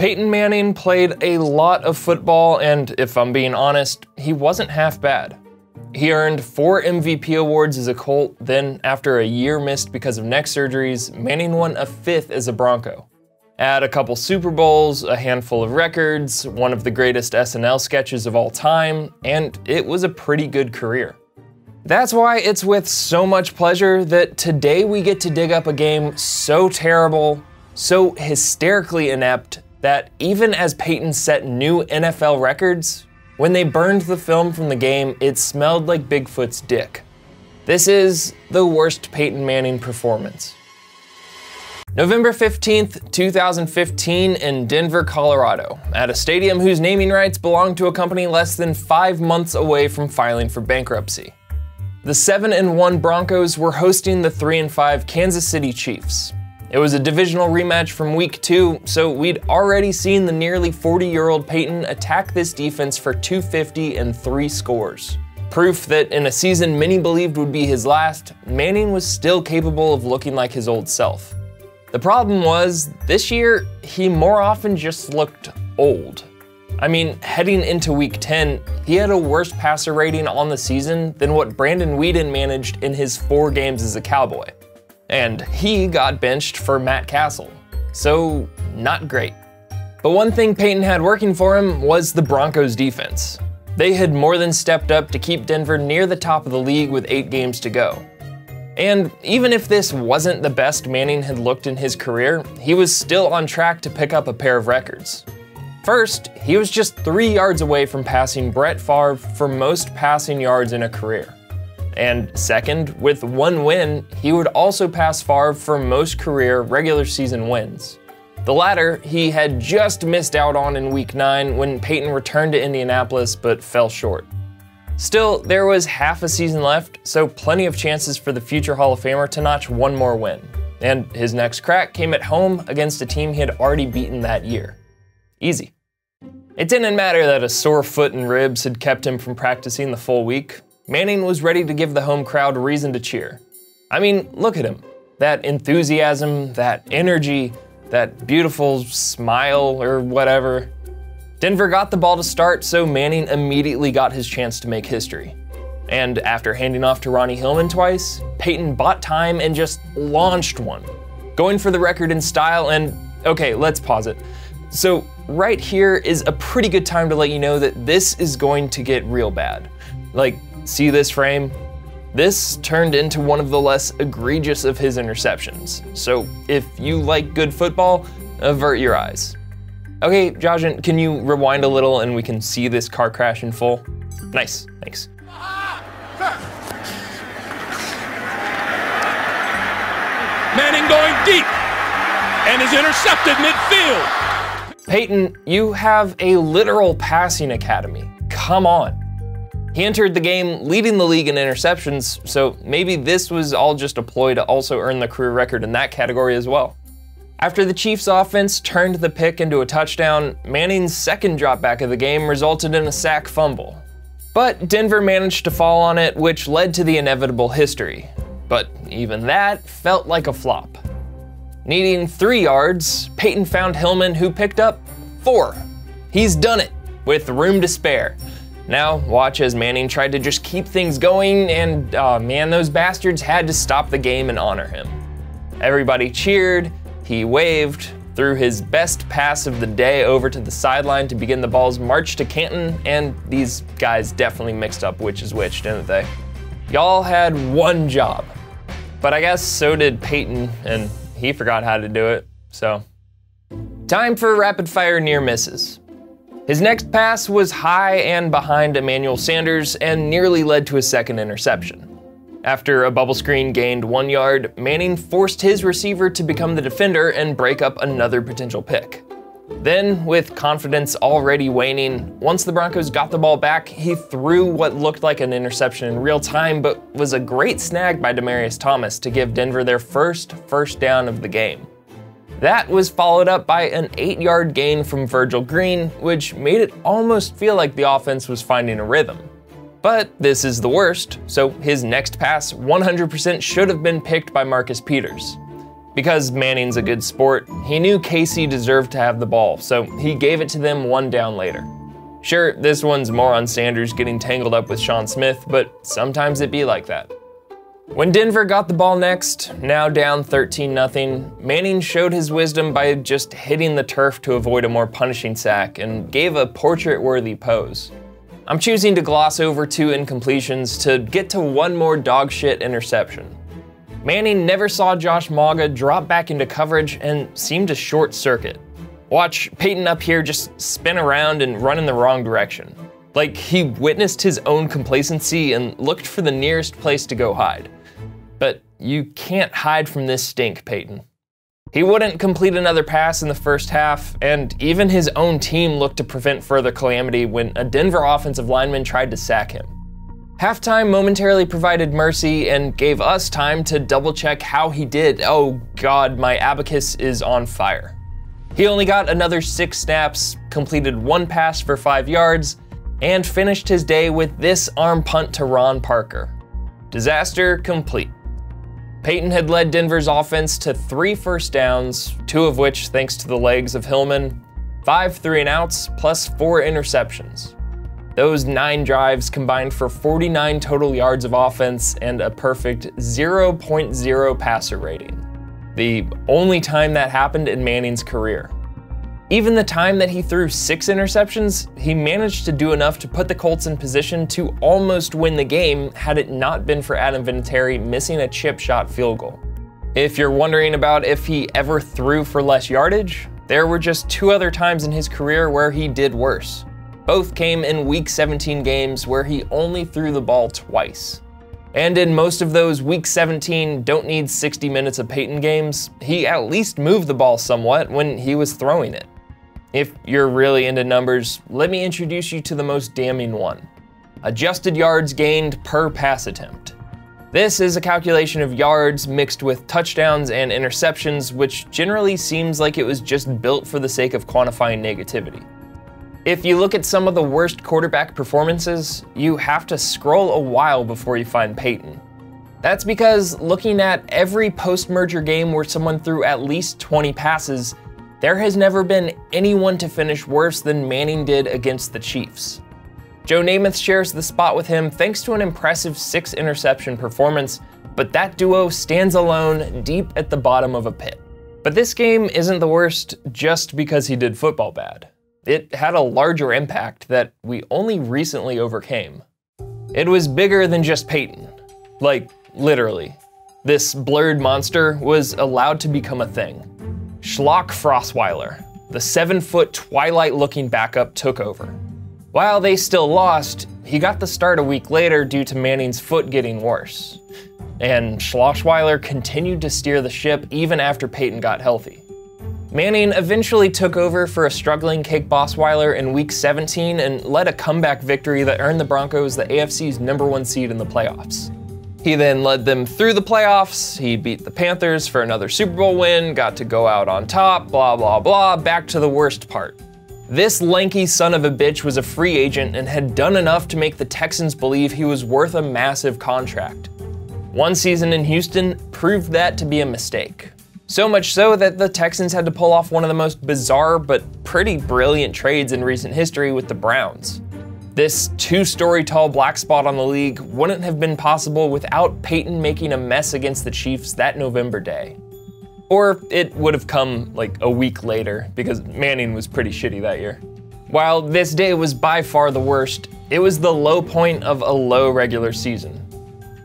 Peyton Manning played a lot of football, and if I'm being honest, he wasn't half bad. He earned 4 MVP awards as a Colt, then after a year missed because of neck surgeries, Manning won a 5th as a Bronco. Add a couple Super Bowls, a handful of records, one of the greatest SNL sketches of all time, and it was a pretty good career. That's why it's with so much pleasure that today we get to dig up a game so terrible, so hysterically inept, that even as Peyton set new NFL records, when they burned the film from the game, it smelled like Bigfoot's dick. This is the worst Peyton Manning performance. November 15th, 2015 in Denver, Colorado, at a stadium whose naming rights belonged to a company less than 5 months away from filing for bankruptcy. The 7-1 Broncos were hosting the 3-5 Kansas City Chiefs. It was a divisional rematch from week 2, so we'd already seen the nearly 40-year-old Peyton attack this defense for 250 and 3 scores. Proof that in a season many believed would be his last, Manning was still capable of looking like his old self. The problem was, this year, he more often just looked old. I mean, heading into week 10, he had a worse passer rating on the season than what Brandon Weeden managed in his 4 games as a Cowboy. And he got benched for Matt Castle, so not great. But one thing Peyton had working for him was the Broncos defense. They had more than stepped up to keep Denver near the top of the league with 8 games to go. And even if this wasn't the best Manning had looked in his career, he was still on track to pick up a pair of records. First, he was just 3 yards away from passing Brett Favre for most passing yards in a career. And second, with 1 win, he would also pass Favre for most career regular season wins. The latter he had just missed out on in week 9 when Peyton returned to Indianapolis but fell short. Still, there was half a season left, so plenty of chances for the future Hall of Famer to notch 1 more win. And his next crack came at home against a team he had already beaten that year. Easy. It didn't matter that a sore foot and ribs had kept him from practicing the full week. Manning was ready to give the home crowd reason to cheer. I mean, look at him. That enthusiasm, that energy, that beautiful smile or whatever. Denver got the ball to start, so Manning immediately got his chance to make history. And after handing off to Ronnie Hillman twice, Peyton bought time and just launched one, going for the record in style. And okay, let's pause it. So right here is a pretty good time to let you know that this is going to get real bad. Like, see this frame? This turned into one of the less egregious of his interceptions. So if you like good football, avert your eyes. Okay, Jajan, can you rewind a little and we can see this car crash in full? Nice, thanks. Manning going deep and is intercepted midfield. Peyton, you have a literal passing academy. Come on. He entered the game leading the league in interceptions, so maybe this was all just a ploy to also earn the career record in that category as well. After the Chiefs' offense turned the pick into a touchdown, Manning's second dropback of the game resulted in a sack fumble. But Denver managed to fall on it, which led to the inevitable history. But even that felt like a flop. Needing 3 yards, Peyton found Hillman, who picked up 4. He's done it, with room to spare. Now watch as Manning tried to just keep things going, and man, those bastards had to stop the game and honor him. Everybody cheered, he waved, threw his best pass of the day over to the sideline to begin the ball's march to Canton, and these guys definitely mixed up which is which, didn't they? Y'all had one job, but I guess so did Peyton, and he forgot how to do it, so. Time for rapid fire near misses. His next pass was high and behind Emmanuel Sanders and nearly led to a second interception. After a bubble screen gained 1 yard, Manning forced his receiver to become the defender and break up another potential pick. Then, with confidence already waning, once the Broncos got the ball back, he threw what looked like an interception in real time, but was a great snag by Demaryius Thomas to give Denver their first down of the game. That was followed up by an 8-yard gain from Virgil Green, which made it almost feel like the offense was finding a rhythm. But this is the worst, so his next pass 100% should have been picked by Marcus Peters. Because Manning's a good sport, he knew KC deserved to have the ball, so he gave it to them one down later. Sure, this one's more on Sanders getting tangled up with Sean Smith, but sometimes it be like that. When Denver got the ball next, now down 13-0, Manning showed his wisdom by just hitting the turf to avoid a more punishing sack and gave a portrait-worthy pose. I'm choosing to gloss over 2 incompletions to get to one more dogshit interception. Manning never saw Josh Maga drop back into coverage and seemed to short circuit. Watch Peyton up here just spin around and run in the wrong direction. Like he witnessed his own complacency and looked for the nearest place to go hide. But you can't hide from this stink, Peyton. He wouldn't complete another pass in the first half, and even his own team looked to prevent further calamity when a Denver offensive lineman tried to sack him. Halftime momentarily provided mercy and gave us time to double check how he did. Oh God, my abacus is on fire. He only got another 6 snaps, completed 1 pass for 5 yards, and finished his day with this arm punt to Ron Parker. Disaster complete. Peyton had led Denver's offense to 3 first downs, 2 of which thanks to the legs of Hillman, 5 3-and-outs, plus 4 interceptions. Those 9 drives combined for 49 total yards of offense and a perfect 0.0 passer rating. The only time that happened in Manning's career. Even the time that he threw 6 interceptions, he managed to do enough to put the Colts in position to almost win the game had it not been for Adam Vinatieri missing a chip shot field goal. If you're wondering about if he ever threw for less yardage, there were just 2 other times in his career where he did worse. Both came in Week 17 games where he only threw the ball twice. And in most of those Week 17 don't need 60 minutes of Peyton games, he at least moved the ball somewhat when he was throwing it. If you're really into numbers, let me introduce you to the most damning one. Adjusted yards gained per pass attempt. This is a calculation of yards mixed with touchdowns and interceptions, which generally seems like it was just built for the sake of quantifying negativity. If you look at some of the worst quarterback performances, you have to scroll a while before you find Peyton. That's because looking at every post-merger game where someone threw at least 20 passes, there has never been anyone to finish worse than Manning did against the Chiefs. Joe Namath shares the spot with him thanks to an impressive 6 interception performance, but that duo stands alone deep at the bottom of a pit. But this game isn't the worst just because he did football bad. It had a larger impact that we only recently overcame. It was bigger than just Peyton. Like, literally. This blurred monster was allowed to become a thing. Brock Osweiler, the 7-foot Twilight-looking backup, took over. While they still lost, he got the start a week later due to Manning's foot getting worse. And Osweiler continued to steer the ship even after Peyton got healthy. Manning eventually took over for a struggling Cake Osweiler in Week 17 and led a comeback victory that earned the Broncos the AFC's #1 seed in the playoffs. He then led them through the playoffs, he beat the Panthers for another Super Bowl win, got to go out on top, blah blah blah, back to the worst part. This lanky son of a bitch was a free agent and had done enough to make the Texans believe he was worth a massive contract. 1 season in Houston proved that to be a mistake. So much so that the Texans had to pull off one of the most bizarre but pretty brilliant trades in recent history with the Browns. This 2-story tall black spot on the league wouldn't have been possible without Peyton making a mess against the Chiefs that November day. Or it would have come like a week later because Manning was pretty shitty that year. While this day was by far the worst, it was the low point of a low regular season.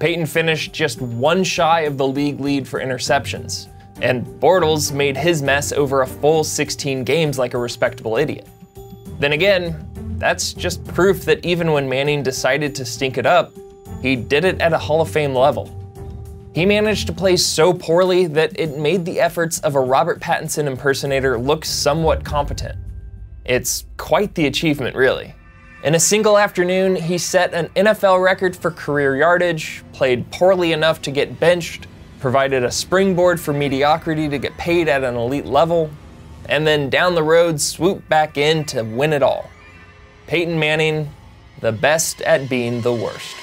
Peyton finished just 1 shy of the league lead for interceptions, and Bortles made his mess over a full 16 games like a respectable idiot. Then again, that's just proof that even when Manning decided to stink it up, he did it at a Hall of Fame level. He managed to play so poorly that it made the efforts of a Robert Pattinson impersonator look somewhat competent. It's quite the achievement, really. In a single afternoon, he set an NFL record for career yardage, played poorly enough to get benched, provided a springboard for mediocrity to get paid at an elite level, and then down the road swooped back in to win it all. Peyton Manning, the best at being the worst.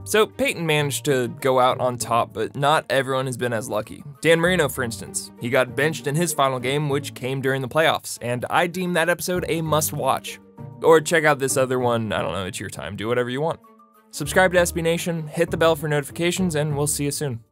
So Peyton managed to go out on top, but not everyone has been as lucky. Dan Marino, for instance, he got benched in his final game, which came during the playoffs, and I deem that episode a must-watch. Or check out this other one, I don't know, it's your time, do whatever you want. Subscribe to SB Nation, hit the bell for notifications, and we'll see you soon.